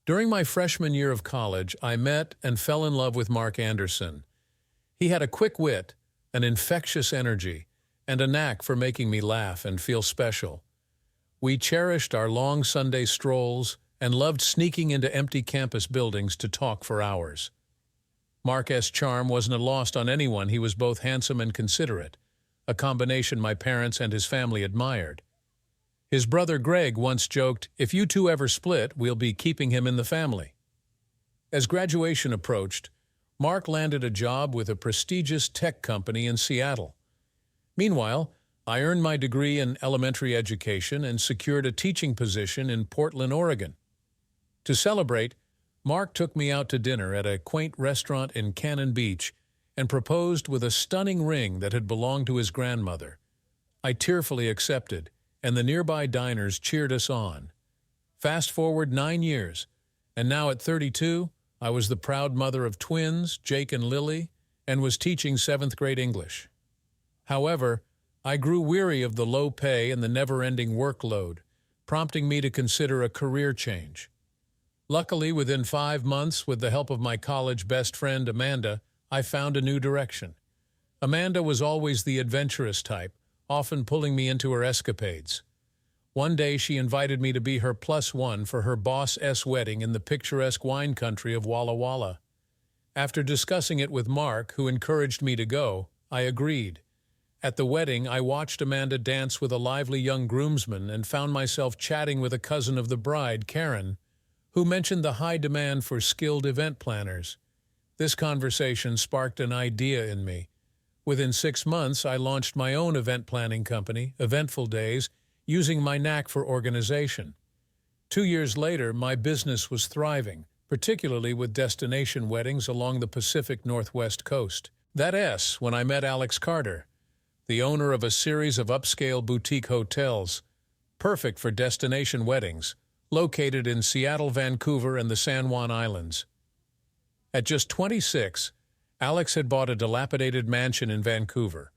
During my freshman year of college, I met and fell in love with Mark Anderson. He had a quick wit, an infectious energy, and a knack for making me laugh and feel special. We cherished our long Sunday strolls and loved sneaking into empty campus buildings to talk for hours. Mark's charm wasn't lost on anyone. He was both handsome and considerate, a combination my parents and his family admired. His brother Greg once joked, "If you two ever split, we'll be keeping him in the family." As graduation approached, Mark landed a job with a prestigious tech company in Seattle. Meanwhile, I earned my degree in elementary education and secured a teaching position in Portland, Oregon. To celebrate, Mark took me out to dinner at a quaint restaurant in Cannon Beach and proposed with a stunning ring that had belonged to his grandmother. I tearfully accepted, and the nearby diners cheered us on. Fast forward 9 years, and now at 32, I was the proud mother of twins, Jake and Lily, and was teaching 7th grade English. However, I grew weary of the low pay and the never-ending workload, prompting me to consider a career change. Luckily, within 5 months, with the help of my college best friend Amanda, I found a new direction. Amanda was always the adventurous type, often pulling me into her escapades. One day she invited me to be her +1 for her boss's wedding in the picturesque wine country of Walla Walla. After discussing it with Mark, who encouraged me to go, I agreed. At the wedding, I watched Amanda dance with a lively young groomsman and found myself chatting with a cousin of the bride, Karen, who mentioned the high demand for skilled event planners. This conversation sparked an idea in me. Within 6 months, I launched my own event planning company, Eventful Days, using my knack for organization. 2 years later, my business was thriving, particularly with destination weddings along the Pacific Northwest coast. That's when I met Alex Carter, the owner of a series of upscale boutique hotels, perfect for destination weddings, located in Seattle, Vancouver, and the San Juan Islands. At just 26, Alex had bought a dilapidated mansion in Vancouver,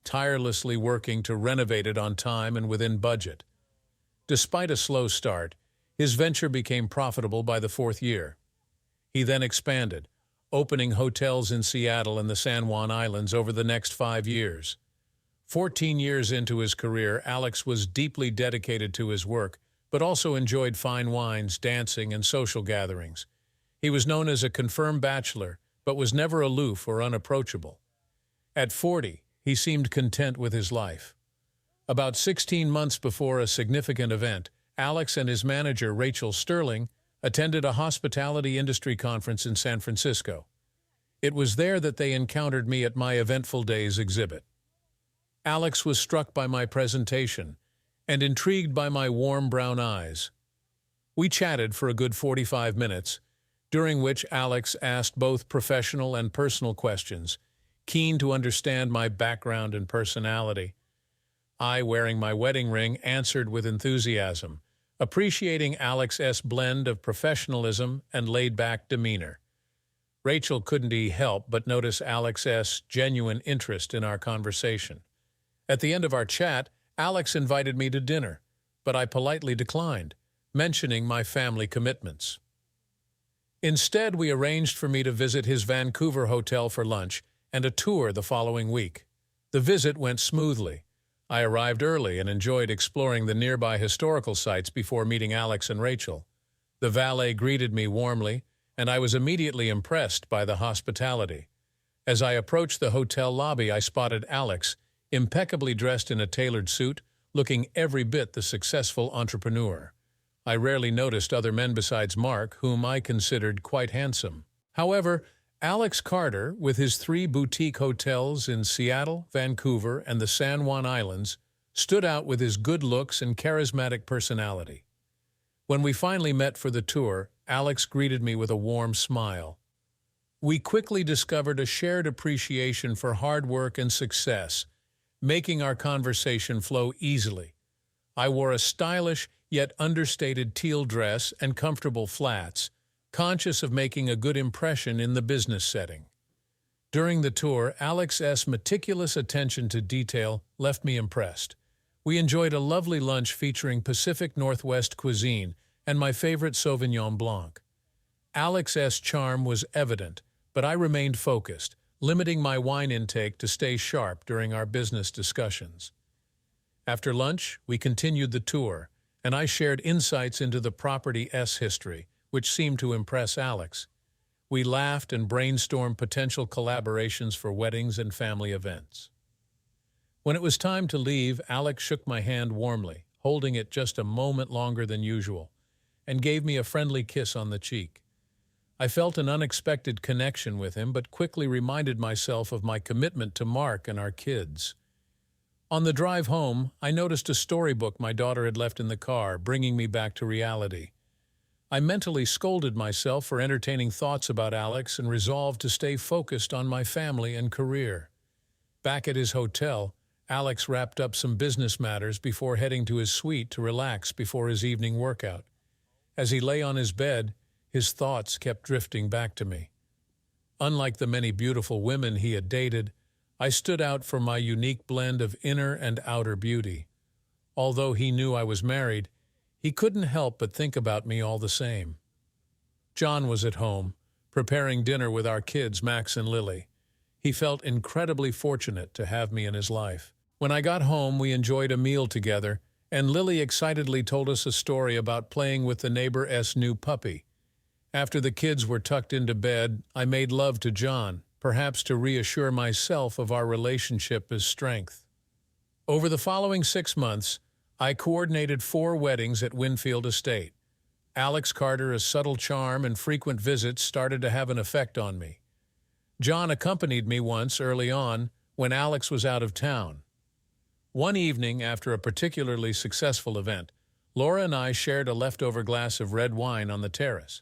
tirelessly working to renovate it on time and within budget. Despite a slow start, his venture became profitable by the 4th year. He then expanded, opening hotels in Seattle and the San Juan Islands over the next 5 years. 14 years into his career, Alex was deeply dedicated to his work, but also enjoyed fine wines, dancing, and social gatherings. He was known as a confirmed bachelor, but was never aloof or unapproachable. At 40, he seemed content with his life. About 16 months before a significant event, Alex and his manager, Rachel Sterling, attended a hospitality industry conference in San Francisco. It was there that they encountered me at my Eventful Days exhibit. Alex was struck by my presentation and intrigued by my warm brown eyes. We chatted for a good 45 minutes, during which Alex asked both professional and personal questions, keen to understand my background and personality. I, wearing my wedding ring, answered with enthusiasm, appreciating Alex's blend of professionalism and laid-back demeanor. Rachel couldn't help but notice Alex's genuine interest in our conversation. At the end of our chat, Alex invited me to dinner, but I politely declined, mentioning my family commitments. Instead, we arranged for me to visit his Vancouver hotel for lunch and a tour the following week. The visit went smoothly. I arrived early and enjoyed exploring the nearby historical sites before meeting Alex and Rachel. The valet greeted me warmly, and I was immediately impressed by the hospitality. As I approached the hotel lobby, I spotted Alex, impeccably dressed in a tailored suit, looking every bit the successful entrepreneur. I rarely noticed other men besides Mark, whom I considered quite handsome. However, Alex Carter, with his 3 boutique hotels in Seattle, Vancouver, and the San Juan Islands, stood out with his good looks and charismatic personality. When we finally met for the tour, Alex greeted me with a warm smile. We quickly discovered a shared appreciation for hard work and success, making our conversation flow easily. I wore a stylish yet understated teal dress and comfortable flats, conscious of making a good impression in the business setting. During the tour, Alex's meticulous attention to detail left me impressed. We enjoyed a lovely lunch featuring Pacific Northwest cuisine and my favorite Sauvignon Blanc. Alex's charm was evident, but I remained focused, limiting my wine intake to stay sharp during our business discussions. After lunch, we continued the tour, and I shared insights into the property's history, which seemed to impress Alex. We laughed and brainstormed potential collaborations for weddings and family events. When it was time to leave, Alex shook my hand warmly, holding it just a moment longer than usual, and gave me a friendly kiss on the cheek. I felt an unexpected connection with him, but quickly reminded myself of my commitment to Mark and our kids. On the drive home, I noticed a storybook my daughter had left in the car, bringing me back to reality. I mentally scolded myself for entertaining thoughts about Alex and resolved to stay focused on my family and career. Back at his hotel, Alex wrapped up some business matters before heading to his suite to relax before his evening workout. As he lay on his bed, his thoughts kept drifting back to me. Unlike the many beautiful women he had dated, I stood out for my unique blend of inner and outer beauty. Although he knew I was married, he couldn't help but think about me all the same. John was at home, preparing dinner with our kids, Max and Lily. He felt incredibly fortunate to have me in his life. When I got home, we enjoyed a meal together, and Lily excitedly told us a story about playing with the neighbor's new puppy. After the kids were tucked into bed, I made love to John, perhaps to reassure myself of our relationship's strength. Over the following 6 months, I coordinated 4 weddings at Winfield Estate. Alex Carter's subtle charm and frequent visits started to have an effect on me. John accompanied me once early on when Alex was out of town. One evening, after a particularly successful event, Laura and I shared a leftover glass of red wine on the terrace.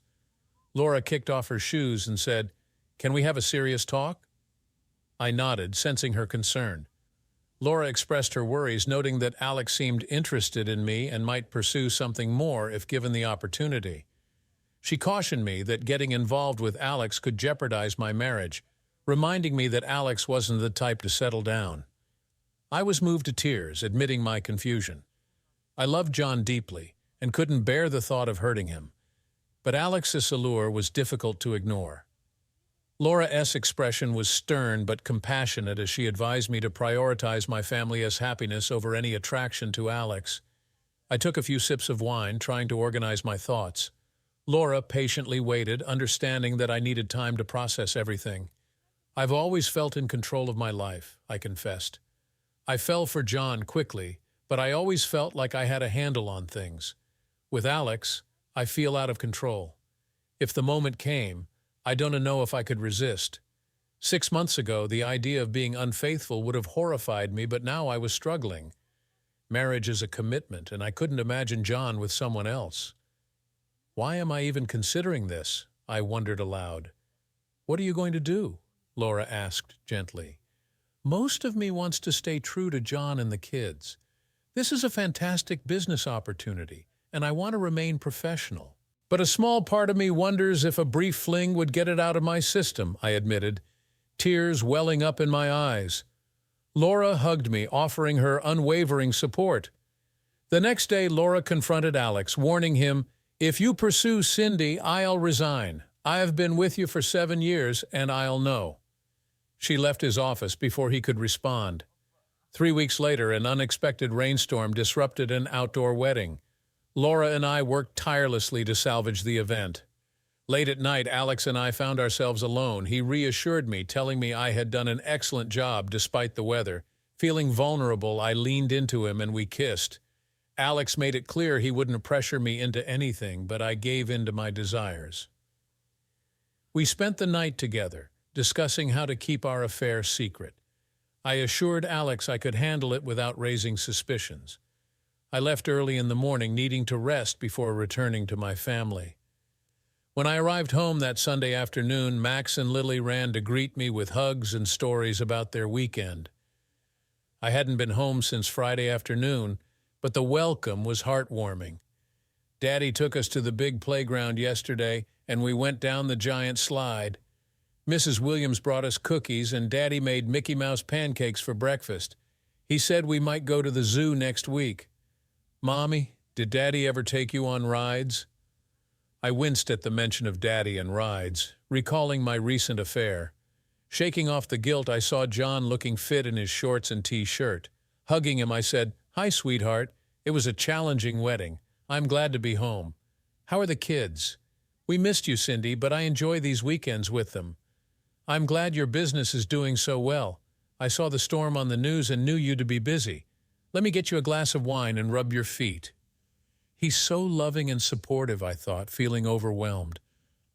Laura kicked off her shoes and said, "Can we have a serious talk?" I nodded, sensing her concern. Laura expressed her worries, noting that Alex seemed interested in me and might pursue something more if given the opportunity. She cautioned me that getting involved with Alex could jeopardize my marriage, reminding me that Alex wasn't the type to settle down. I was moved to tears, admitting my confusion. I loved John deeply and couldn't bear the thought of hurting him, but Alex's allure was difficult to ignore. Laura's expression was stern but compassionate as she advised me to prioritize my family's happiness over any attraction to Alex. I took a few sips of wine, trying to organize my thoughts. Laura patiently waited, understanding that I needed time to process everything. "I've always felt in control of my life," I confessed. "I fell for John quickly, but I always felt like I had a handle on things. With Alex, I feel out of control. If the moment came, I don't know if I could resist. 6 months ago, the idea of being unfaithful would have horrified me, but now I was struggling. Marriage is a commitment, and I couldn't imagine John with someone else. Why am I even considering this? I wondered aloud. What are you going to do? Laura asked gently. Most of me wants to stay true to John and the kids. This is a fantastic business opportunity, and I want to remain professional. But a small part of me wonders if a brief fling would get it out of my system, I admitted, tears welling up in my eyes. Laura hugged me, offering her unwavering support. The next day, Laura confronted Alex, warning him, "If you pursue Cindy, I'll resign. I have been with you for 7 years, and I'll know." She left his office before he could respond. 3 weeks later, an unexpected rainstorm disrupted an outdoor wedding. Laura and I worked tirelessly to salvage the event. Late at night, Alex and I found ourselves alone. He reassured me, telling me I had done an excellent job despite the weather. Feeling vulnerable, I leaned into him and we kissed. Alex made it clear he wouldn't pressure me into anything, but I gave in to my desires. We spent the night together, discussing how to keep our affair secret. I assured Alex I could handle it without raising suspicions. I left early in the morning, needing to rest before returning to my family. When I arrived home that Sunday afternoon, Max and Lily ran to greet me with hugs and stories about their weekend. I hadn't been home since Friday afternoon, but the welcome was heartwarming. Daddy took us to the big playground yesterday, and we went down the giant slide. Mrs. Williams brought us cookies, and Daddy made Mickey Mouse pancakes for breakfast. He said we might go to the zoo next week. Mommy, did Daddy ever take you on rides? I I winced at the mention of Daddy and rides, recalling my recent affair. Shaking off the guilt, I saw John looking fit in his shorts and t-shirt. Hugging him, I said, "Hi, sweetheart. It was a challenging wedding. I'm glad to be home. How are the kids? We missed you, Cindy, but I enjoy these weekends with them. I'm glad your business is doing so well. I saw the storm on the news and knew you to be busy. Let me get you a glass of wine and rub your feet." He's so loving and supportive, I thought, feeling overwhelmed.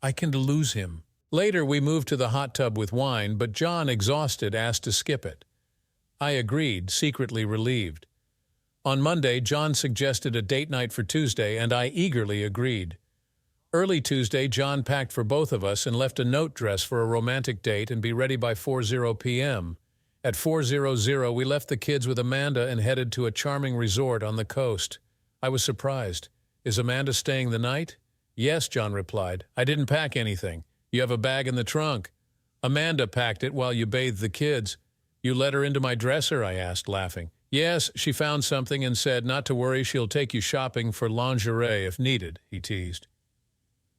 I can lose him. Later, we moved to the hot tub with wine, but John, exhausted, asked to skip it. I agreed, secretly relieved. On Monday, John suggested a date night for Tuesday, and I eagerly agreed. Early Tuesday, John packed for both of us and left a note dress for a romantic date and be ready by 4:00 p.m. At 4:00, we left the kids with Amanda and headed to a charming resort on the coast. I was surprised. "Is Amanda staying the night?" "Yes," John replied. "I didn't pack anything. You have a bag in the trunk." "Amanda packed it while you bathed the kids." "You let her into my dresser?" I asked, laughing. "Yes, she found something and said not to worry, she'll take you shopping for lingerie if needed," he teased.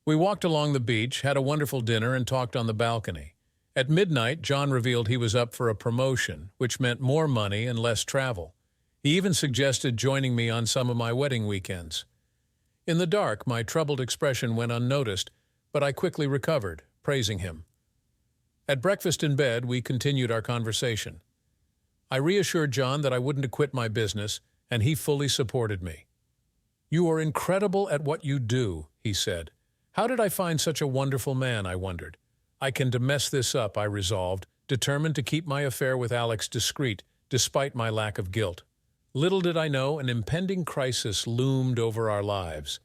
We walked along the beach, had a wonderful dinner, and talked on the balcony. At midnight, John revealed he was up for a promotion, which meant more money and less travel. He even suggested joining me on some of my wedding weekends. In the dark, my troubled expression went unnoticed, but I quickly recovered, praising him. At breakfast in bed, we continued our conversation. I reassured John that I wouldn't quit my business, and he fully supported me. "You are incredible at what you do," he said. "How did I find such a wonderful man?" I wondered. "I can mess this up," I resolved, determined to keep my affair with Alex discreet, despite my lack of guilt. Little did I know, an impending crisis loomed over our lives.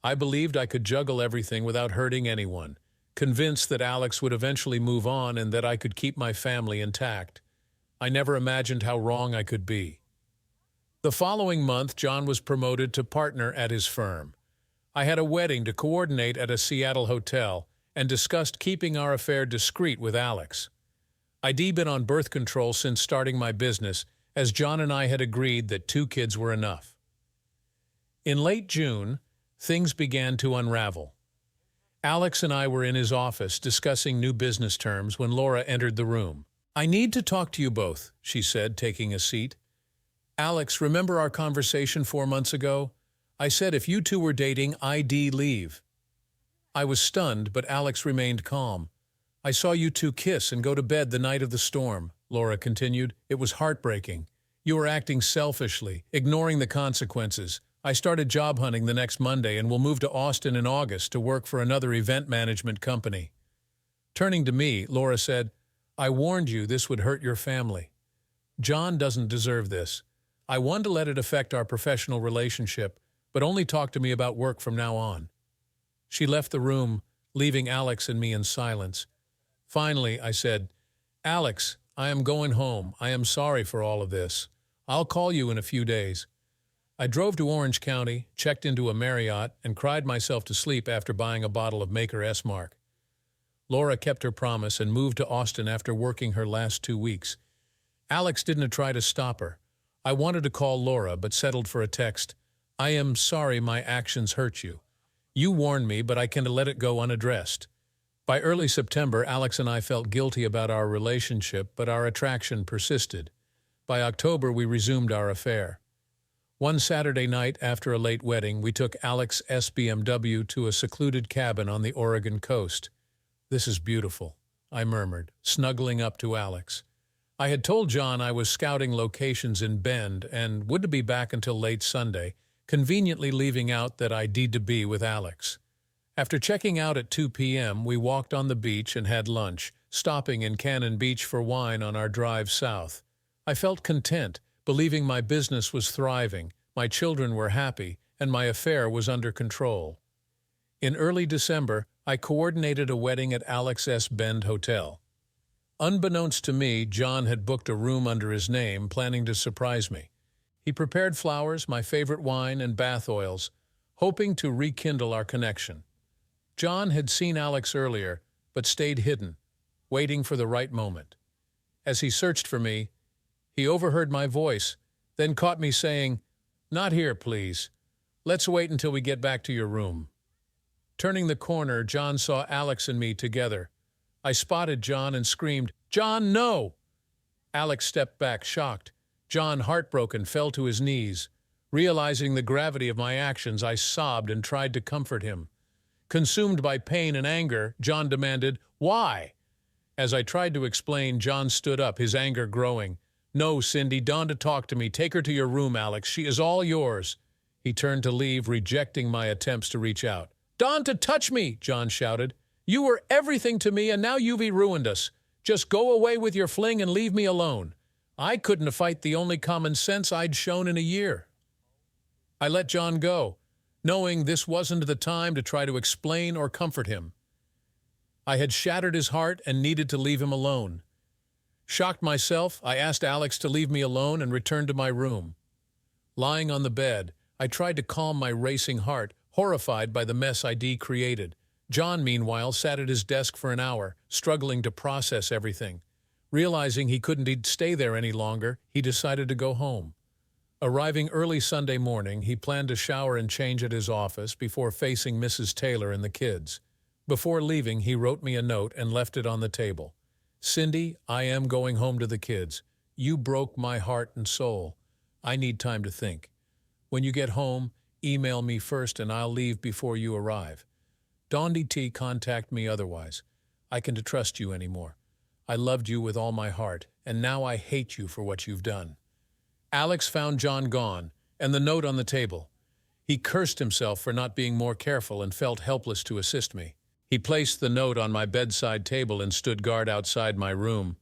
I believed I could juggle everything without hurting anyone, convinced that Alex would eventually move on and that I could keep my family intact. I never imagined how wrong I could be. The following month, John was promoted to partner at his firm. I had a wedding to coordinate at a Seattle hotel and discussed keeping our affair discreet with Alex. I'd been on birth control since starting my business, as John and I had agreed that 2 kids were enough. In late June, things began to unravel. Alex and I were in his office discussing new business terms when Laura entered the room. "I need to talk to you both," she said, taking a seat. "Alex, remember our conversation 4 months ago? I said if you two were dating, I'd leave." I was stunned, but Alex remained calm. "I saw you two kiss and go to bed the night of the storm," Laura continued. "It was heartbreaking. You were acting selfishly, ignoring the consequences. I started job hunting the next Monday and will move to Austin in August to work for another event management company." Turning to me, Laura said, "I warned you this would hurt your family. John doesn't deserve this. I wanted to let it affect our professional relationship, but only talk to me about work from now on." She left the room, leaving Alex and me in silence. Finally, I said, "Alex, I am going home. I am sorry for all of this. I'll call you in a few days." I drove to Orange County, checked into a Marriott, and cried myself to sleep after buying a bottle of Maker S-Mark. Laura kept her promise and moved to Austin after working her last 2 weeks. Alex didn't try to stop her. I wanted to call Laura, but settled for a text. "I am sorry my actions hurt you. You warned me, but I can let it go unaddressed." By early September, Alex and I felt guilty about our relationship, but our attraction persisted. By October, we resumed our affair. One Saturday night after a late wedding, we took Alex's BMW to a secluded cabin on the Oregon coast. "This is beautiful," I murmured, snuggling up to Alex. I had told John I was scouting locations in Bend and wouldn't be back until late Sunday, conveniently leaving out that I need to be with Alex. After checking out at 2 p.m., we walked on the beach and had lunch, stopping in Cannon Beach for wine on our drive south. I felt content, believing my business was thriving, my children were happy, and my affair was under control. In early December, I coordinated a wedding at Alex's Bend Hotel. Unbeknownst to me, John had booked a room under his name, planning to surprise me. He prepared flowers, my favorite wine, and bath oils, hoping to rekindle our connection. John had seen Alex earlier, but stayed hidden, waiting for the right moment. As he searched for me, he overheard my voice, then caught me saying, "Not here, please. Let's wait until we get back to your room." Turning the corner, John saw Alex and me together. I spotted John and screamed, "John, no!" Alex stepped back, shocked. John, heartbroken, fell to his knees. Realizing the gravity of my actions, I sobbed and tried to comfort him. Consumed by pain and anger, John demanded, "Why?" As I tried to explain, John stood up, his anger growing. "No, Cindy, Dawn to talk to me. Take her to your room, Alex. She is all yours." He turned to leave, rejecting my attempts to reach out. "Dawn to touch me!" John shouted. "You were everything to me, and now you've ruined us. Just go away with your fling and leave me alone." I couldn't fight the only common sense I'd shown in a year. I let John go, knowing this wasn't the time to try to explain or comfort him. I had shattered his heart and needed to leave him alone. Shocked myself, I asked Alex to leave me alone and returned to my room. Lying on the bed, I tried to calm my racing heart, horrified by the mess I'd created. John, meanwhile, sat at his desk for an hour, struggling to process everything. Realizing he couldn't stay there any longer, he decided to go home. Arriving early Sunday morning, he planned to shower and change at his office before facing Mrs. Taylor and the kids. Before leaving, he wrote me a note and left it on the table. "Cindy, I am going home to the kids. You broke my heart and soul. I need time to think. When you get home, email me first and I'll leave before you arrive. Don't contact me otherwise. I can't trust you anymore. I loved you with all my heart, and now I hate you for what you've done." Alex found John gone, and the note on the table. He cursed himself for not being more careful and felt helpless to assist me. He placed the note on my bedside table and stood guard outside my room.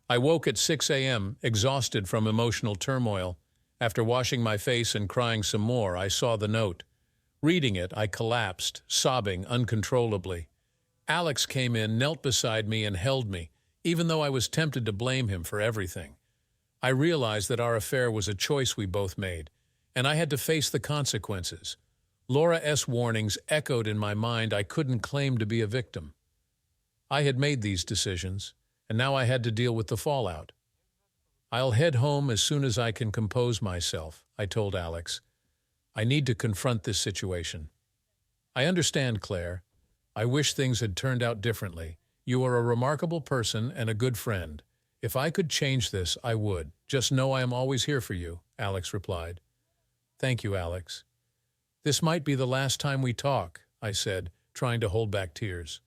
I woke at 6 a.m., exhausted from emotional turmoil. After washing my face and crying some more, I saw the note. Reading it, I collapsed, sobbing uncontrollably. Alex came in, knelt beside me, and held me, even though I was tempted to blame him for everything. I realized that our affair was a choice we both made, and I had to face the consequences. Laura S. warnings echoed in my mind. I couldn't claim to be a victim. I had made these decisions, and now I had to deal with the fallout. "I'll head home as soon as I can compose myself," I told Alex. "I need to confront this situation." "I understand, Claire. I wish things had turned out differently. You are a remarkable person and a good friend. If I could change this, I would. Just know I am always here for you," Alex replied. "Thank you, Alex." "This might be the last time we talk," I said, trying to hold back tears.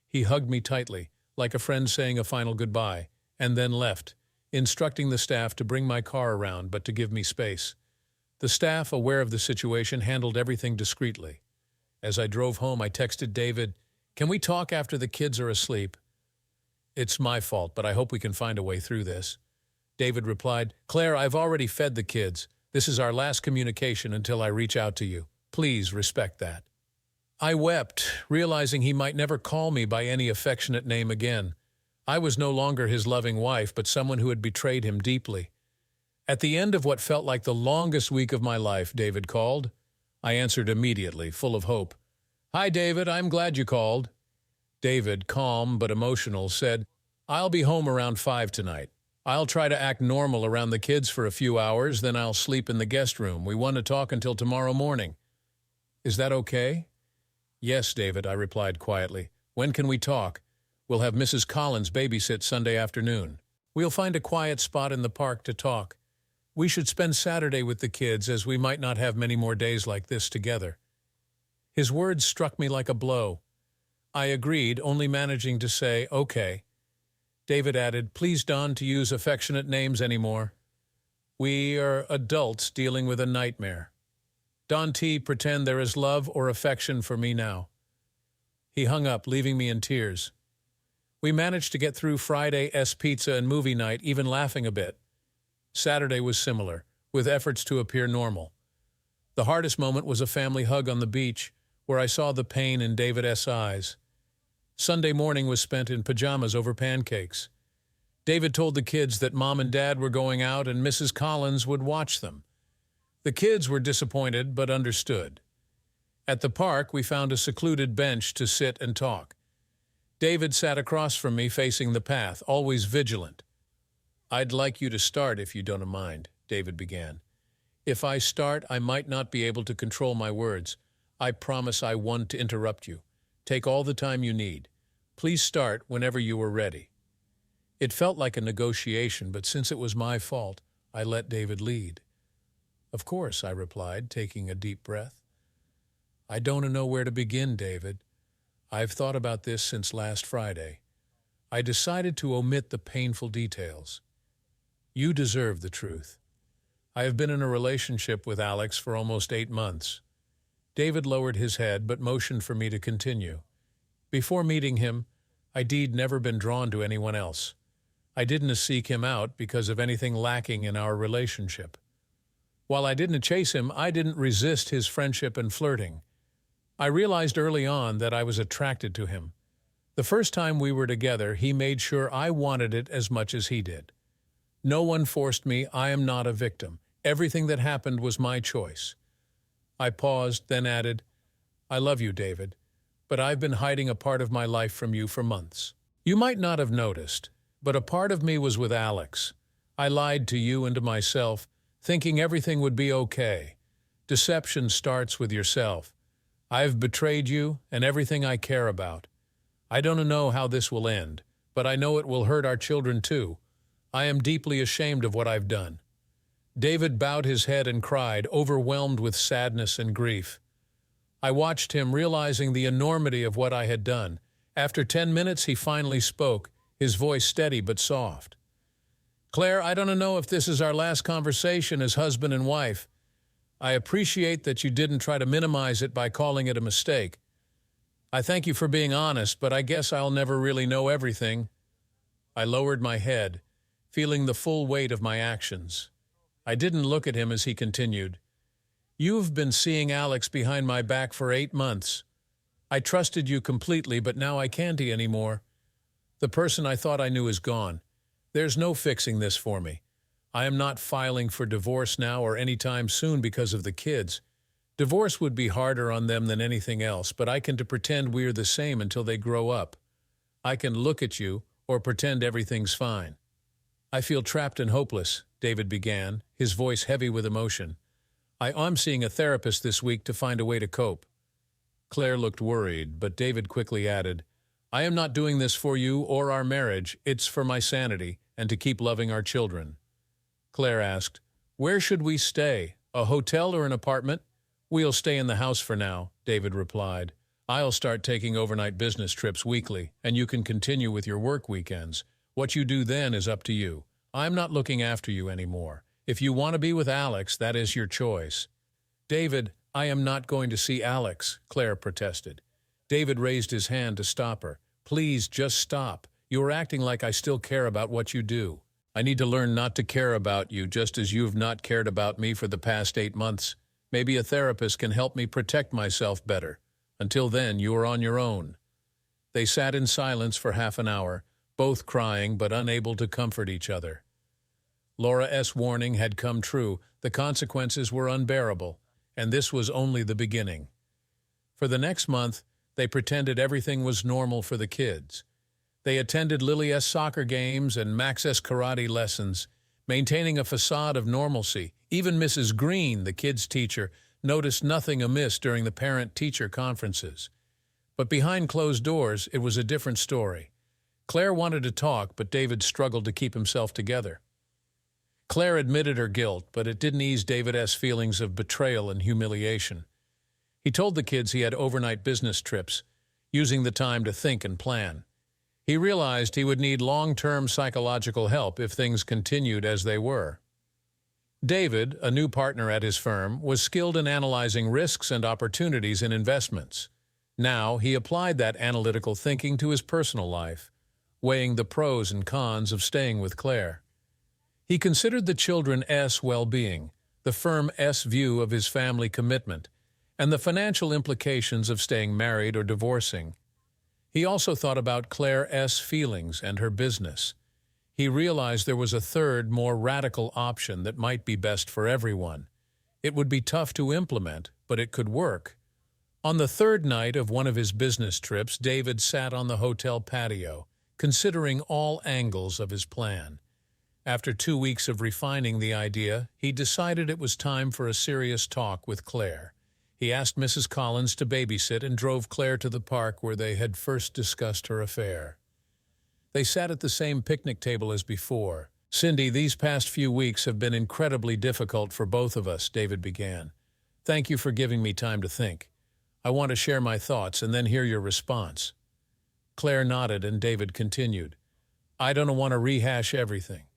He hugged me tightly, like a friend saying a final goodbye, and then left, instructing the staff to bring my car around but to give me space. The staff, aware of the situation, handled everything discreetly. As I drove home, I texted David, "Can we talk after the kids are asleep? It's my fault, but I hope we can find a way through this." David replied, "Claire, I've already fed the kids. This is our last communication until I reach out to you. Please respect that." I wept, realizing he might never call me by any affectionate name again. I was no longer his loving wife, but someone who had betrayed him deeply. At the end of what felt like the longest week of my life, David called. I answered immediately, full of hope. "Hi, David, I'm glad you called." David, calm but emotional, said, "I'll be home around 5 tonight. I'll try to act normal around the kids for a few hours, then I'll sleep in the guest room. We want to talk until tomorrow morning." "Is that okay?" "Yes, David," I replied quietly. "When can we talk? We'll have Mrs. Collins babysit Sunday afternoon. We'll find a quiet spot in the park to talk. We should spend Saturday with the kids, as we might not have many more days like this together." His words struck me like a blow. I agreed, only managing to say, "Okay." David added, "Please, Don, to use affectionate names anymore. We are adults dealing with a nightmare. Don't pretend there is love or affection for me now." He hung up, leaving me in tears. We managed to get through Friday's pizza and movie night, even laughing a bit. Saturday was similar, with efforts to appear normal. The hardest moment was a family hug on the beach, where I saw the pain in David's eyes. Sunday morning was spent in pajamas over pancakes. David told the kids that Mom and Dad were going out and Mrs. Collins would watch them. The kids were disappointed but understood. At the park, we found a secluded bench to sit and talk. David sat across from me, facing the path, always vigilant. "I'd like you to start, if you don't mind," David began. "If I start, I might not be able to control my words. I promise I won't interrupt you. Take all the time you need. Please start whenever you are ready." It felt like a negotiation, but since it was my fault, I let David lead. "Of course," I replied, taking a deep breath. "I don't know where to begin, David. I've thought about this since last Friday. I decided to omit the painful details. You deserve the truth. I have been in a relationship with Alex for almost 8 months. David lowered his head but motioned for me to continue. Before meeting him, I'd never been drawn to anyone else. I didn't seek him out because of anything lacking in our relationship. While I didn't chase him, I didn't resist his friendship and flirting. I realized early on that I was attracted to him. The first time we were together, he made sure I wanted it as much as he did. No one forced me. I am not a victim. Everything that happened was my choice." I paused, then added, "I love you, David, but I've been hiding a part of my life from you for months. You might not have noticed, but a part of me was with Alex. I lied to you and to myself, thinking everything would be okay. Deception starts with yourself. I've betrayed you and everything I care about. I don't know how this will end, but I know it will hurt our children too. I am deeply ashamed of what I've done." David bowed his head and cried, overwhelmed with sadness and grief. I watched him, realizing the enormity of what I had done. After 10 minutes, he finally spoke, his voice steady but soft. "Claire, I don't know if this is our last conversation as husband and wife. I appreciate that you didn't try to minimize it by calling it a mistake. I thank you for being honest, but I guess I'll never really know everything." I lowered my head, feeling the full weight of my actions. I didn't look at him as he continued. "You've been seeing Alex behind my back for 8 months. I trusted you completely, but now I can't anymore. The person I thought I knew is gone. There's no fixing this for me. I am not filing for divorce now or anytime soon because of the kids. Divorce would be harder on them than anything else, but I can pretend we're the same until they grow up. I can look at you or pretend everything's fine." "I feel trapped and hopeless," David began, his voice heavy with emotion. I'm seeing a therapist this week to find a way to cope." Claire looked worried, but David quickly added, "I am not doing this for you or our marriage. It's for my sanity and to keep loving our children." Claire asked, "Where should we stay? A hotel or an apartment?" "We'll stay in the house for now," David replied. "I'll start taking overnight business trips weekly, and you can continue with your work weekends. What you do then is up to you. I'm not looking after you anymore. If you want to be with Alex, that is your choice." "David, I am not going to see Alex," Claire protested. David raised his hand to stop her. "Please, just stop. You are acting like I still care about what you do. I need to learn not to care about you, just as you have not cared about me for the past 8 months. Maybe a therapist can help me protect myself better. Until then, you are on your own." They sat in silence for half an hour, both crying but unable to comfort each other. Laura's warning had come true. The consequences were unbearable, and this was only the beginning. For the next month, they pretended everything was normal for the kids. They attended Lily's soccer games and Max's karate lessons, maintaining a facade of normalcy. Even Mrs. Green, the kids' teacher, noticed nothing amiss during the parent-teacher conferences. But behind closed doors, it was a different story. Claire wanted to talk, but David struggled to keep himself together. Claire admitted her guilt, but it didn't ease David's feelings of betrayal and humiliation. He told the kids he had overnight business trips, using the time to think and plan. He realized he would need long-term psychological help if things continued as they were. David, a new partner at his firm, was skilled in analyzing risks and opportunities in investments. Now he applied that analytical thinking to his personal life, weighing the pros and cons of staying with Claire. He considered the children's well-being, the firm's view of his family commitment, and the financial implications of staying married or divorcing. He also thought about Claire's feelings and her business. He realized there was a third, more radical option that might be best for everyone. It would be tough to implement, but it could work. On the third night of one of his business trips, David sat on the hotel patio, considering all angles of his plan. After 2 weeks of refining the idea, he decided it was time for a serious talk with Claire. He asked Mrs. Collins to babysit and drove Claire to the park where they had first discussed her affair. They sat at the same picnic table as before. "Cindy, these past few weeks have been incredibly difficult for both of us," David began. "Thank you for giving me time to think. I want to share my thoughts and then hear your response." Claire nodded and David continued. "I don't want to rehash everything,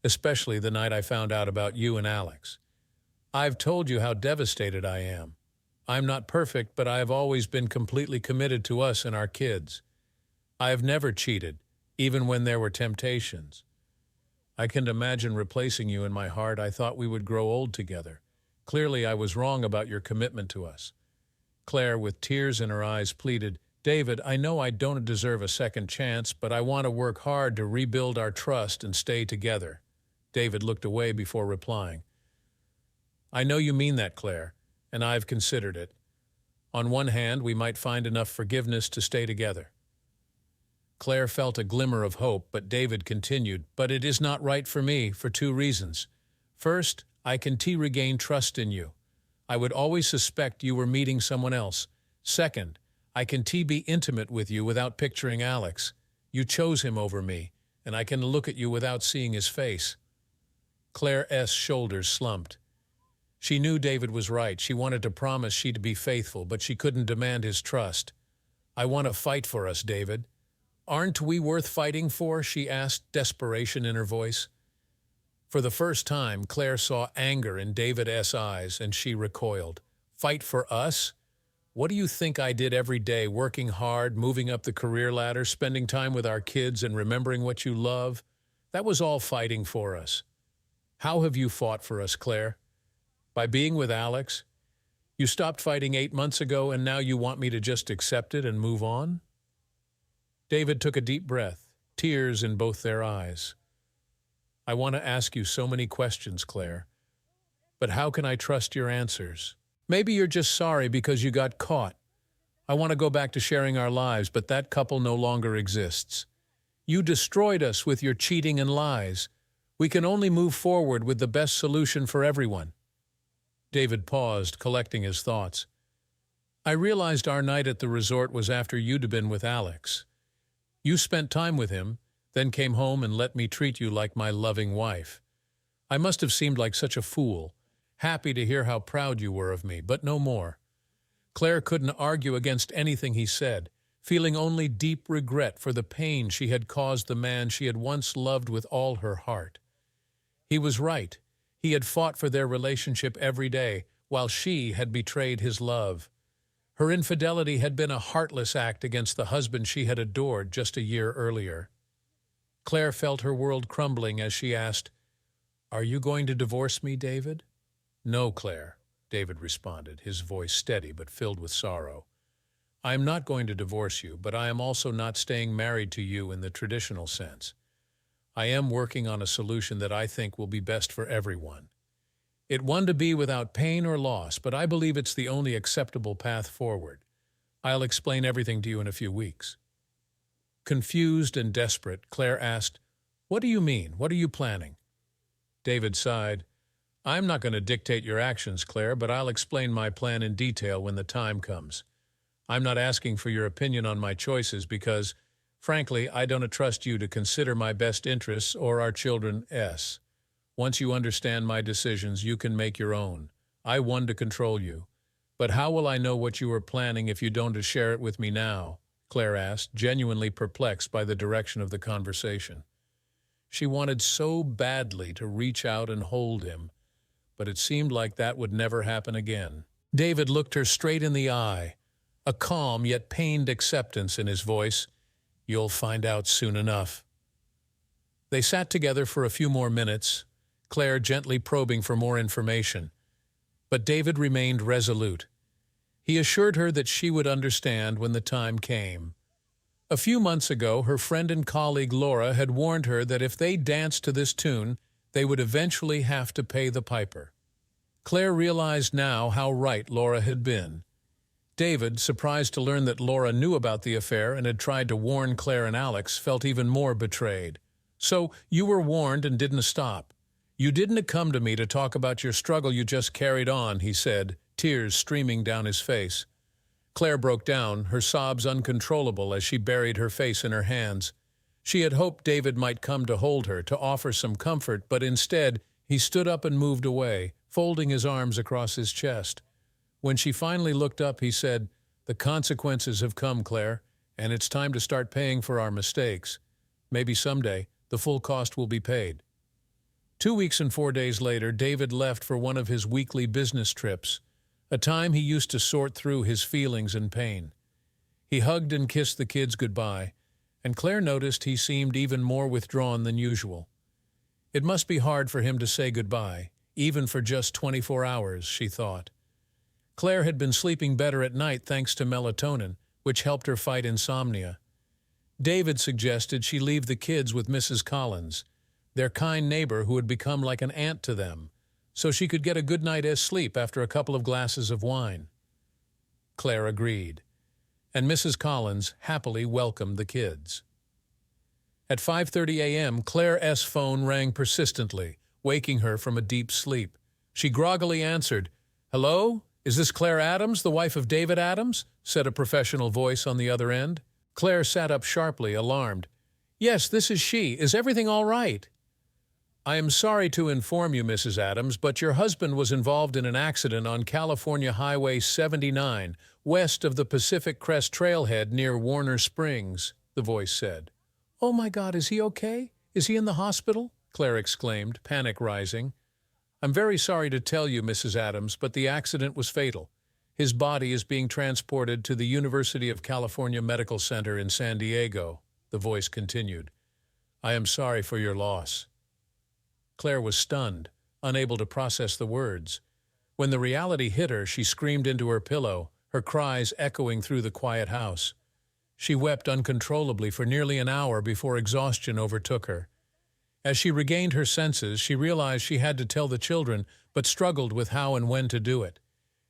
especially the night I found out about you and Alex. I've told you how devastated I am. I'm not perfect, but I have always been completely committed to us and our kids. I have never cheated, even when there were temptations. I can imagine replacing you in my heart. I thought we would grow old together. Clearly, I was wrong about your commitment to us." Claire, with tears in her eyes, pleaded, "David, I know I don't deserve a second chance, but I want to work hard to rebuild our trust and stay together." David looked away before replying. "I know you mean that, Claire, and I've considered it. On one hand, we might find enough forgiveness to stay together." Claire felt a glimmer of hope, but David continued, "But it is not right for me, for two reasons. First, I can regain trust in you. I would always suspect you were meeting someone else. Second, I can be intimate with you without picturing Alex. You chose him over me, and I can look at you without seeing his face." Claire's shoulders slumped. She knew David was right. She wanted to promise she'd be faithful, but she couldn't demand his trust. "I want to fight for us, David." "Aren't we worth fighting for?" she asked, desperation in her voice. For the first time, Claire saw anger in David's eyes, and she recoiled. "Fight for us? What do you think I did every day, working hard, moving up the career ladder, spending time with our kids, and remembering what you love? That was all fighting for us. How have you fought for us, Claire? By being with Alex? You stopped fighting 8 months ago, and now you want me to just accept it and move on?" David took a deep breath, tears in both their eyes. "I want to ask you so many questions, Claire, but how can I trust your answers? Maybe you're just sorry because you got caught. I want to go back to sharing our lives, but that couple no longer exists. You destroyed us with your cheating and lies. We can only move forward with the best solution for everyone." David paused, collecting his thoughts. "I realized our night at the resort was after you'd been with Alex. You spent time with him, then came home and let me treat you like my loving wife. I must have seemed like such a fool, happy to hear how proud you were of me, but no more." Claire couldn't argue against anything he said, feeling only deep regret for the pain she had caused the man she had once loved with all her heart. He was right. He had fought for their relationship every day, while she had betrayed his love. Her infidelity had been a heartless act against the husband she had adored just a year earlier. Claire felt her world crumbling as she asked, "Are you going to divorce me, David?" "No, Claire," David responded, his voice steady but filled with sorrow. "I am not going to divorce you, but I am also not staying married to you in the traditional sense. I am working on a solution that I think will be best for everyone. It won to be without pain or loss, but I believe it's the only acceptable path forward. I'll explain everything to you in a few weeks." Confused and desperate, Claire asked, "What do you mean? What are you planning?" David sighed. "I'm not going to dictate your actions, Claire, but I'll explain my plan in detail when the time comes. I'm not asking for your opinion on my choices because, frankly, I don't trust you to consider my best interests or our children's. Once you understand my decisions, you can make your own. I want to control you. But how will I know what you are planning if you don't share it with me now?" Claire asked, genuinely perplexed by the direction of the conversation. She wanted so badly to reach out and hold him, but it seemed like that would never happen again. David looked her straight in the eye, a calm yet pained acceptance in his voice. "You'll find out soon enough." They sat together for a few more minutes, Claire gently probing for more information. But David remained resolute. He assured her that she would understand when the time came. A few months ago, her friend and colleague Laura had warned her that if they danced to this tune, they would eventually have to pay the piper. Claire realized now how right Laura had been. David, surprised to learn that Laura knew about the affair and had tried to warn Claire and Alex, felt even more betrayed. "So you were warned and didn't stop. You didn't come to me to talk about your struggle you just carried on," he said, tears streaming down his face. Claire broke down, her sobs uncontrollable as she buried her face in her hands. She had hoped David might come to hold her, to offer some comfort, but instead he stood up and moved away, folding his arms across his chest. When she finally looked up, he said, "The consequences have come, Claire, and it's time to start paying for our mistakes. Maybe someday the full cost will be paid." 2 weeks and 4 days later, David left for one of his weekly business trips, a time he used to sort through his feelings and pain. He hugged and kissed the kids goodbye, and Claire noticed he seemed even more withdrawn than usual. It must be hard for him to say goodbye, even for just 24 hours, she thought. Claire had been sleeping better at night thanks to melatonin, which helped her fight insomnia. David suggested she leave the kids with Mrs. Collins, their kind neighbor who had become like an aunt to them, so she could get a good night's sleep after a couple of glasses of wine. Claire agreed, and Mrs. Collins happily welcomed the kids. At 5:30 a.m., Claire's phone rang persistently, waking her from a deep sleep. She groggily answered. "Hello? Is this Claire Adams, the wife of David Adams?" said a professional voice on the other end. Claire sat up sharply, alarmed. "Yes, this is she. Is everything all right?" "I am sorry to inform you, Mrs. Adams, but your husband was involved in an accident on California Highway 79, west of the Pacific Crest Trailhead near Warner Springs," the voice said. "Oh my God, is he okay? Is he in the hospital?" Claire exclaimed, panic rising. "I'm very sorry to tell you, Mrs. Adams, but the accident was fatal. His body is being transported to the University of California Medical Center in San Diego," the voice continued. "I am sorry for your loss." Claire was stunned, unable to process the words. When the reality hit her, she screamed into her pillow, her cries echoing through the quiet house. She wept uncontrollably for nearly an hour before exhaustion overtook her. As she regained her senses, she realized she had to tell the children, but struggled with how and when to do it.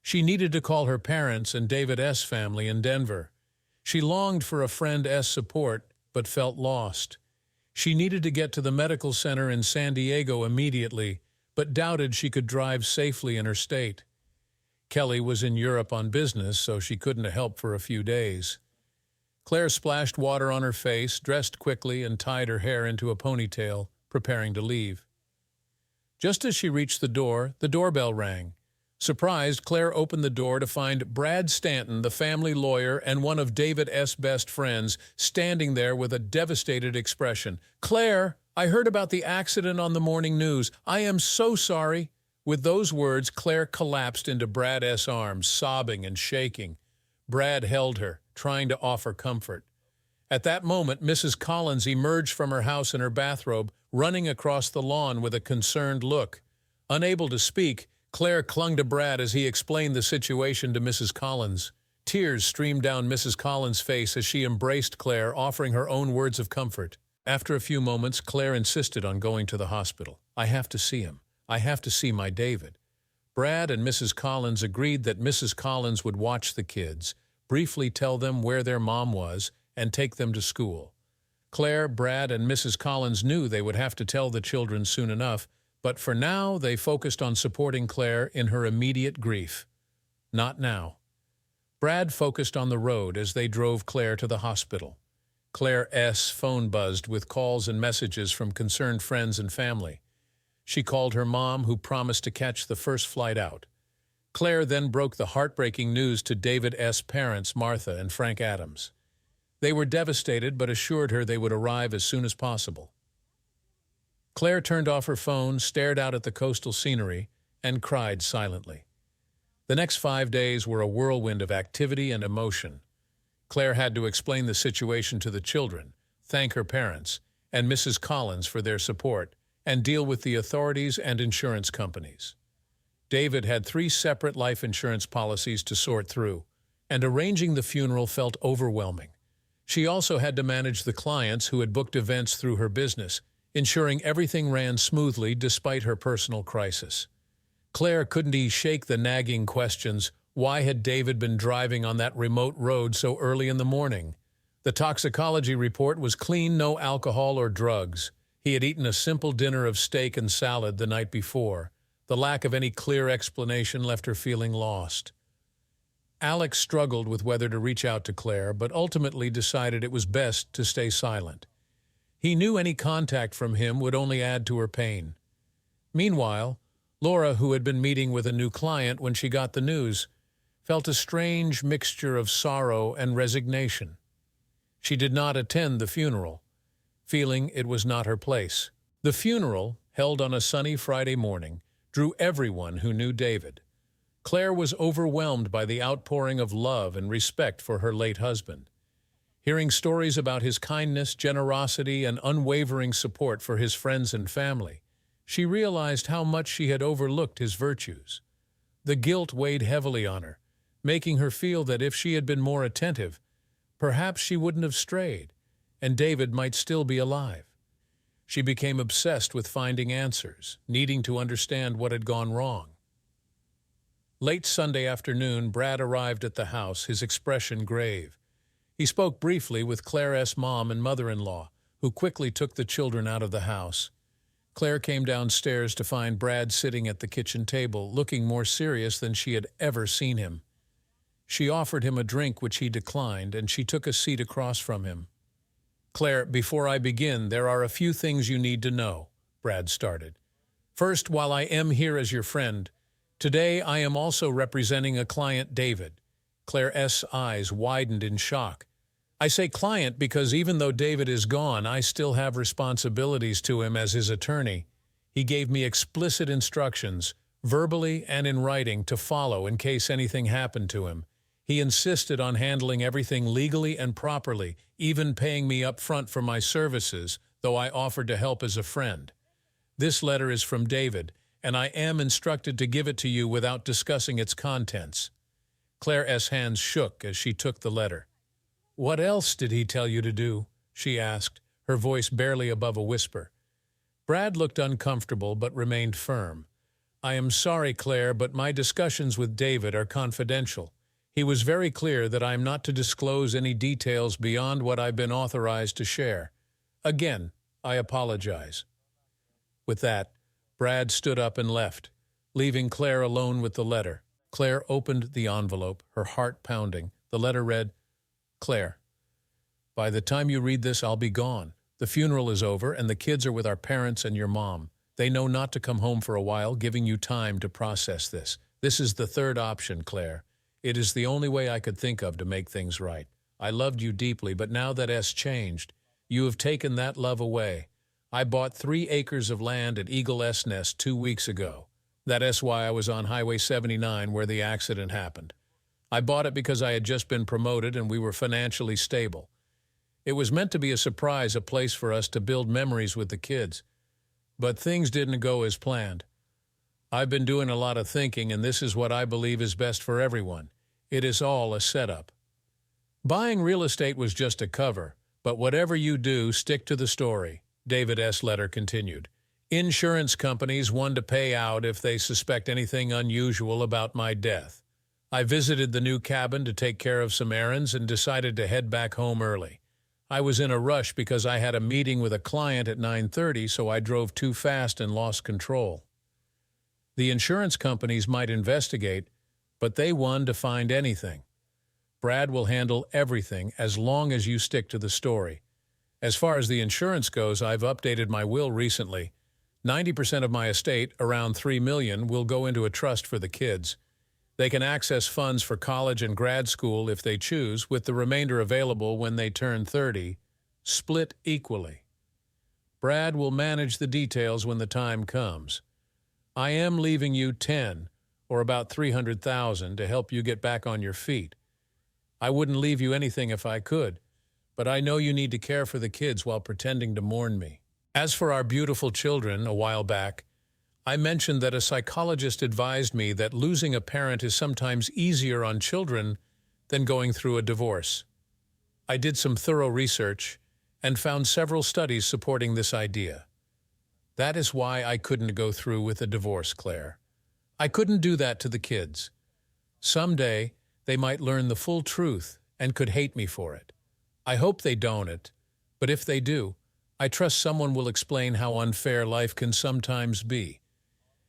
She needed to call her parents and David's family in Denver. She longed for a friend's support, but felt lost. She needed to get to the medical center in San Diego immediately, but doubted she could drive safely in her state. Kelly was in Europe on business, so she couldn't help for a few days. Claire splashed water on her face, dressed quickly, and tied her hair into a ponytail, preparing to leave. Just as she reached the doorbell rang. Surprised, Claire opened the door to find Brad Stanton, the family lawyer and one of David's best friends, standing there with a devastated expression. "Claire, I heard about the accident on the morning news. I am so sorry." With those words, Claire collapsed into Brad's arms, sobbing and shaking. Brad held her, trying to offer comfort. At that moment, Mrs. Collins emerged from her house in her bathrobe, running across the lawn with a concerned look. Unable to speak, Claire clung to Brad as he explained the situation to Mrs. Collins. Tears streamed down Mrs. Collins' face as she embraced Claire, offering her own words of comfort. After a few moments, Claire insisted on going to the hospital. "I have to see him. I have to see my David." Brad and Mrs. Collins agreed that Mrs. Collins would watch the kids, briefly tell them where their mom was, and take them to school. Claire, Brad, and Mrs. Collins knew they would have to tell the children soon enough, but for now they focused on supporting Claire in her immediate grief. Not now. Brad focused on the road as they drove Claire to the hospital. Claire's phone buzzed with calls and messages from concerned friends and family. She called her mom, who promised to catch the first flight out. Claire then broke the heartbreaking news to David's parents, Martha and Frank Adams. They were devastated but assured her they would arrive as soon as possible. Claire turned off her phone, stared out at the coastal scenery, and cried silently. The next 5 days were a whirlwind of activity and emotion. Claire had to explain the situation to the children, thank her parents, and Mrs. Collins for their support, and deal with the authorities and insurance companies. David had 3 separate life insurance policies to sort through, and arranging the funeral felt overwhelming. She also had to manage the clients who had booked events through her business, ensuring everything ran smoothly despite her personal crisis. Claire couldn't shake the nagging questions. Why had David been driving on that remote road so early in the morning? The toxicology report was clean, no alcohol or drugs. He had eaten a simple dinner of steak and salad the night before. The lack of any clear explanation left her feeling lost. Alex struggled with whether to reach out to Claire, but ultimately decided it was best to stay silent. He knew any contact from him would only add to her pain. Meanwhile, Laura, who had been meeting with a new client when she got the news, felt a strange mixture of sorrow and resignation. She did not attend the funeral, feeling it was not her place. The funeral, held on a sunny Friday morning, drew everyone who knew David. Claire was overwhelmed by the outpouring of love and respect for her late husband. Hearing stories about his kindness, generosity, and unwavering support for his friends and family, she realized how much she had overlooked his virtues. The guilt weighed heavily on her, making her feel that if she had been more attentive, perhaps she wouldn't have strayed, and David might still be alive. She became obsessed with finding answers, needing to understand what had gone wrong. Late Sunday afternoon, Brad arrived at the house, his expression grave. He spoke briefly with Claire's mom and mother-in-law, who quickly took the children out of the house. Claire came downstairs to find Brad sitting at the kitchen table, looking more serious than she had ever seen him. She offered him a drink, which he declined, and she took a seat across from him. "Claire, before I begin, there are a few things you need to know," Brad started. "First, while I am here as your friend, today I am also representing a client, David." Claire's eyes widened in shock. "I say client because even though David is gone, I still have responsibilities to him as his attorney. He gave me explicit instructions, verbally and in writing, to follow in case anything happened to him. He insisted on handling everything legally and properly, even paying me up front for my services, though I offered to help as a friend. This letter is from David, and I am instructed to give it to you without discussing its contents." Claire's hands shook as she took the letter. "What else did he tell you to do?" she asked, her voice barely above a whisper. Brad looked uncomfortable but remained firm. "I am sorry, Claire, but my discussions with David are confidential. He was very clear that I am not to disclose any details beyond what I've been authorized to share. Again, I apologize." With that, Brad stood up and left, leaving Claire alone with the letter. Claire opened the envelope, her heart pounding. The letter read, "Claire, by the time you read this, I'll be gone. The funeral is over, and the kids are with our parents and your mom. They know not to come home for a while, giving you time to process this. This is the third option, Claire. It is the only way I could think of to make things right. I loved you deeply, but now that has changed. You have taken that love away. I bought 3 acres of land at Eagle's Nest 2 weeks ago. That's why I was on Highway 79 where the accident happened. I bought it because I had just been promoted and we were financially stable. It was meant to be a surprise, a place for us to build memories with the kids. But things didn't go as planned. I've been doing a lot of thinking, and this is what I believe is best for everyone. It is all a setup. Buying real estate was just a cover, but whatever you do, stick to the story," David's letter continued. "Insurance companies want to pay out if they suspect anything unusual about my death. I visited the new cabin to take care of some errands and decided to head back home early. I was in a rush because I had a meeting with a client at 9:30, so I drove too fast and lost control. The insurance companies might investigate, but they want to find anything. Brad will handle everything as long as you stick to the story. As far as the insurance goes, I've updated my will recently. 90% of my estate, around $3 million, will go into a trust for the kids. They can access funds for college and grad school if they choose, with the remainder available when they turn 30, split equally. Brad will manage the details when the time comes. I am leaving you 10, or about $300,000, to help you get back on your feet. I wouldn't leave you anything if I could, but I know you need to care for the kids while pretending to mourn me. As for our beautiful children, a while back, I mentioned that a psychologist advised me that losing a parent is sometimes easier on children than going through a divorce. I did some thorough research and found several studies supporting this idea. That is why I couldn't go through with a divorce, Claire. I couldn't do that to the kids. Someday, they might learn the full truth and could hate me for it. I hope they don't, but if they do, I trust someone will explain how unfair life can sometimes be.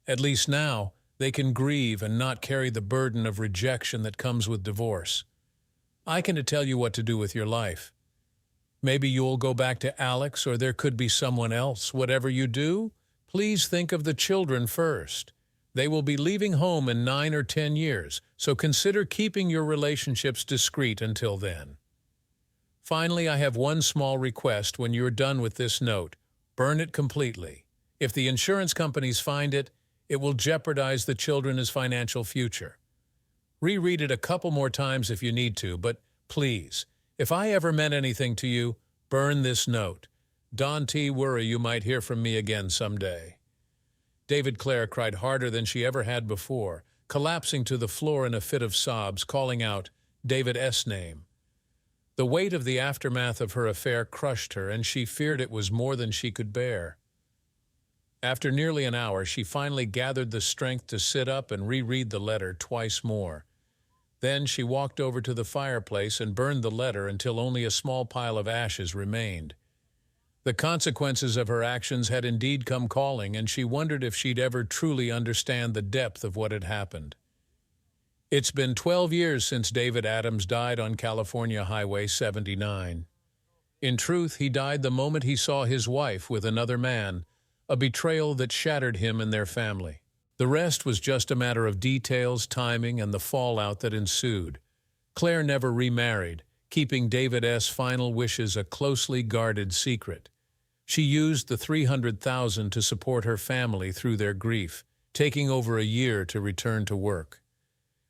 At least now, they can grieve and not carry the burden of rejection that comes with divorce. I can tell you what to do with your life. Maybe you'll go back to Alex, or there could be someone else. Whatever you do, please think of the children first. They will be leaving home in 9 or 10 years, so consider keeping your relationships discreet until then. Finally, I have one small request when you're done with this note. Burn it completely. If the insurance companies find it, it will jeopardize the children's financial future. Reread it a couple more times if you need to, but please, if I ever meant anything to you, burn this note. Don't worry, you might hear from me again someday. David Clare cried harder than she ever had before, collapsing to the floor in a fit of sobs, calling out David's name. The weight of the aftermath of her affair crushed her, and she feared it was more than she could bear. After nearly an hour, she finally gathered the strength to sit up and reread the letter twice more. Then she walked over to the fireplace and burned the letter until only a small pile of ashes remained. The consequences of her actions had indeed come calling, and she wondered if she'd ever truly understand the depth of what had happened. It's been 12 years since David Adams died on California Highway 79. In truth, he died the moment he saw his wife with another man, a betrayal that shattered him and their family. The rest was just a matter of details, timing, and the fallout that ensued. Claire never remarried, keeping David's final wishes a closely guarded secret. She used the $300,000 to support her family through their grief, taking over a year to return to work.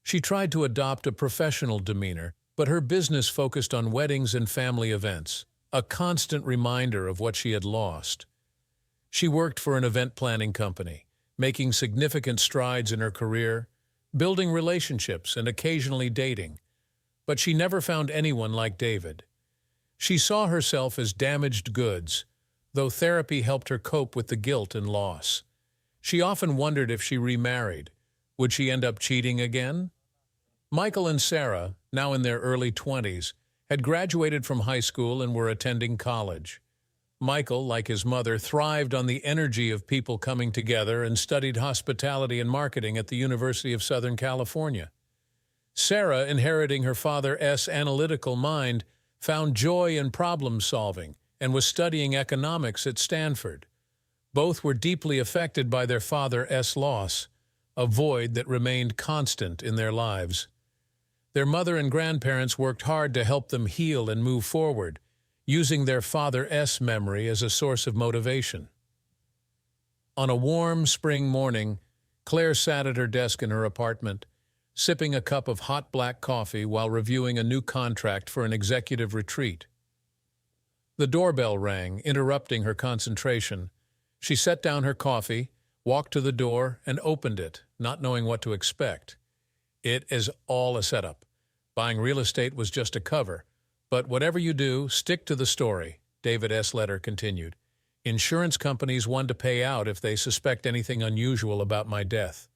She tried to adopt a professional demeanor, but her business focused on weddings and family events, a constant reminder of what she had lost. She worked for an event planning company, making significant strides in her career, building relationships and occasionally dating. But she never found anyone like David. She saw herself as damaged goods, though therapy helped her cope with the guilt and loss. She often wondered if she remarried. Would she end up cheating again? Michael and Sarah, now in their early 20s, had graduated from high school and were attending college. Michael, like his mother, thrived on the energy of people coming together and studied hospitality and marketing at the University of Southern California. Sarah, inheriting her father's analytical mind, found joy in problem-solving and was studying economics at Stanford. Both were deeply affected by their father's loss, a void that remained constant in their lives. Their mother and grandparents worked hard to help them heal and move forward, using their father's memory as a source of motivation. On a warm spring morning, Claire sat at her desk in her apartment, sipping a cup of hot black coffee while reviewing a new contract for an executive retreat. The doorbell rang, interrupting her concentration. She set down her coffee, walked to the door, and opened it, not knowing what to expect. It is all a setup. Buying real estate was just a cover. But whatever you do, stick to the story, David's letter continued. Insurance companies want to pay out if they suspect anything unusual about my death.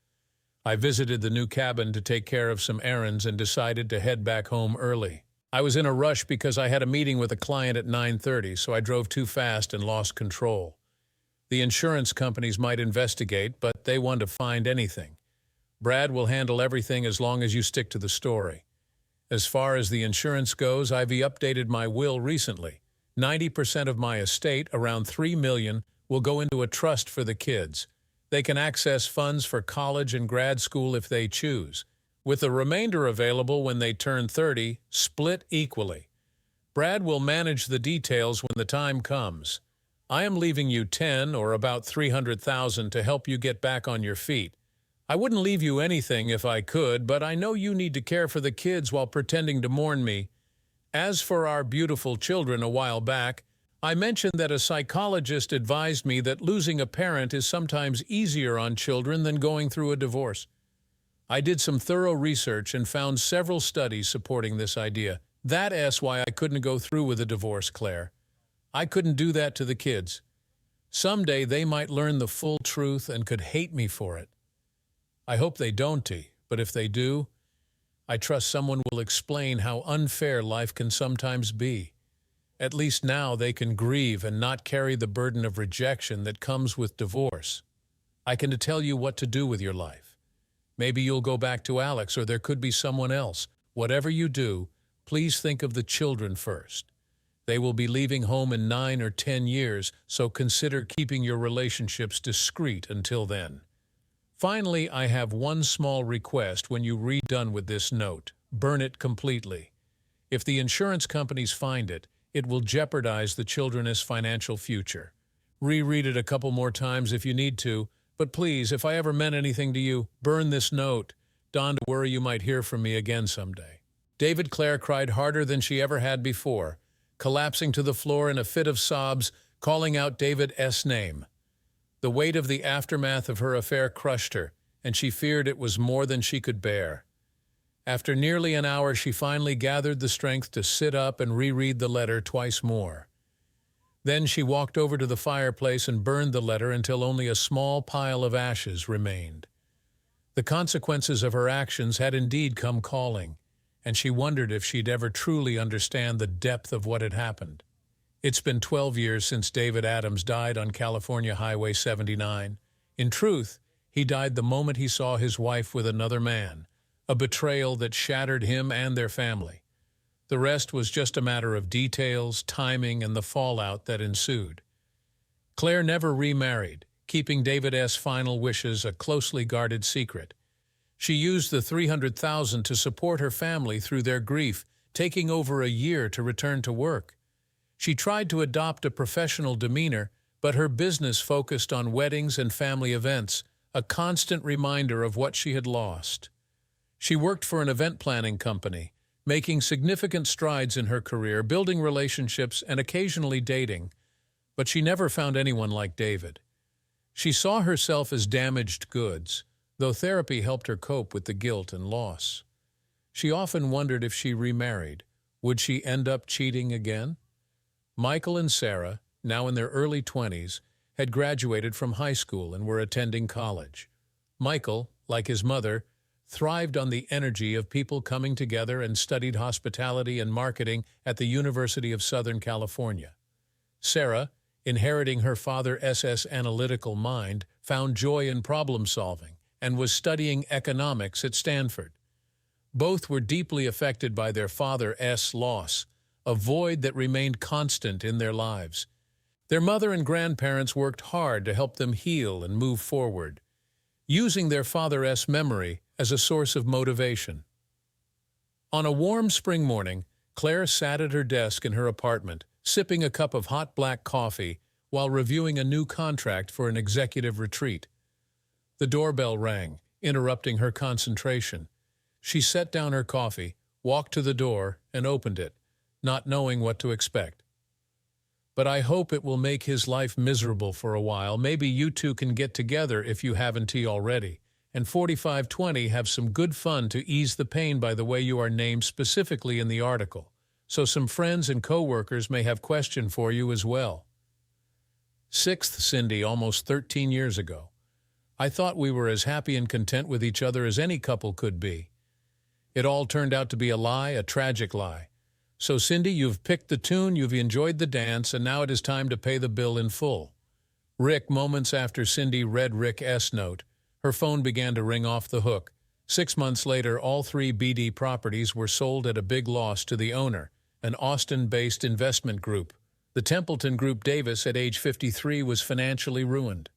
I visited the new cabin to take care of some errands and decided to head back home early. I was in a rush because I had a meeting with a client at 9:30, so I drove too fast and lost control. The insurance companies might investigate, but they want to find anything. Brad will handle everything as long as you stick to the story. As far as the insurance goes, I've updated my will recently. 90% of my estate, around $3 million, will go into a trust for the kids. They can access funds for college and grad school if they choose, with the remainder available when they turn 30, split equally. Brad will manage the details when the time comes. I am leaving you 10 or about $300,000 to help you get back on your feet. I wouldn't leave you anything if I could, but I know you need to care for the kids while pretending to mourn me. As for our beautiful children a while back, I mentioned that a psychologist advised me that losing a parent is sometimes easier on children than going through a divorce. I did some thorough research and found several studies supporting this idea. That's why I couldn't go through with a divorce, Claire. I couldn't do that to the kids. Someday they might learn the full truth and could hate me for it. I hope they don't, but if they do, I trust someone will explain how unfair life can sometimes be. At least now they can grieve and not carry the burden of rejection that comes with divorce. I can tell you what to do with your life. Maybe you'll go back to Alex, or there could be someone else. Whatever you do, please think of the children first. They will be leaving home in 9 or 10 years, so consider keeping your relationships discreet until then. Finally, I have one small request when you read done with this note. Burn it completely. If the insurance companies find it, it will jeopardize the children's financial future. Reread it a couple more times if you need to, but please, if I ever meant anything to you, burn this note. Don't worry, you might hear from me again someday. David. Claire cried harder than she ever had before, collapsing to the floor in a fit of sobs, calling out David's name. The weight of the aftermath of her affair crushed her, and she feared it was more than she could bear. After nearly an hour, she finally gathered the strength to sit up and reread the letter twice more. Then she walked over to the fireplace and burned the letter until only a small pile of ashes remained. The consequences of her actions had indeed come calling, and she wondered if she'd ever truly understand the depth of what had happened. It's been 12 years since David Adams died on California Highway 79. In truth, he died the moment he saw his wife with another man, a betrayal that shattered him and their family. The rest was just a matter of details, timing, and the fallout that ensued. Claire never remarried, keeping David's final wishes a closely guarded secret. She used the $300,000 to support her family through their grief, taking over a year to return to work. She tried to adopt a professional demeanor, but her business focused on weddings and family events, a constant reminder of what she had lost. She worked for an event planning company, making significant strides in her career, building relationships and occasionally dating, but she never found anyone like David. She saw herself as damaged goods, though therapy helped her cope with the guilt and loss. She often wondered if she remarried, would she end up cheating again? Michael and Sarah, now in their early 20s, had graduated from high school and were attending college. Michael, like his mother, thrived on the energy of people coming together and studied hospitality and marketing at the University of Southern California. Sarah, inheriting her father's analytical mind, found joy in problem-solving and was studying economics at Stanford. Both were deeply affected by their father's loss, a void that remained constant in their lives. Their mother and grandparents worked hard to help them heal and move forward, using their father's memory as a source of motivation. On a warm spring morning, Claire sat at her desk in her apartment, sipping a cup of hot black coffee while reviewing a new contract for an executive retreat. The doorbell rang, interrupting her concentration. She set down her coffee, walked to the door, and opened it, not knowing what to expect. "But I hope it will make his life miserable for a while. Maybe you two can get together if you haven't already. And 4520 have some good fun to ease the pain by the way you are named specifically in the article, so some friends and co-workers may have question for you as well." 6th Cindy, almost 13 years ago. I thought we were as happy and content with each other as any couple could be. It all turned out to be a lie, a tragic lie. So Cindy, you've picked the tune, you've enjoyed the dance, and now it is time to pay the bill in full. Rick, moments after Cindy read Rick's note, her phone began to ring off the hook. 6 months later, all 3 BD properties were sold at a big loss to the owner, an Austin-based investment group. The Templeton Group Davis, at age 53, was financially ruined.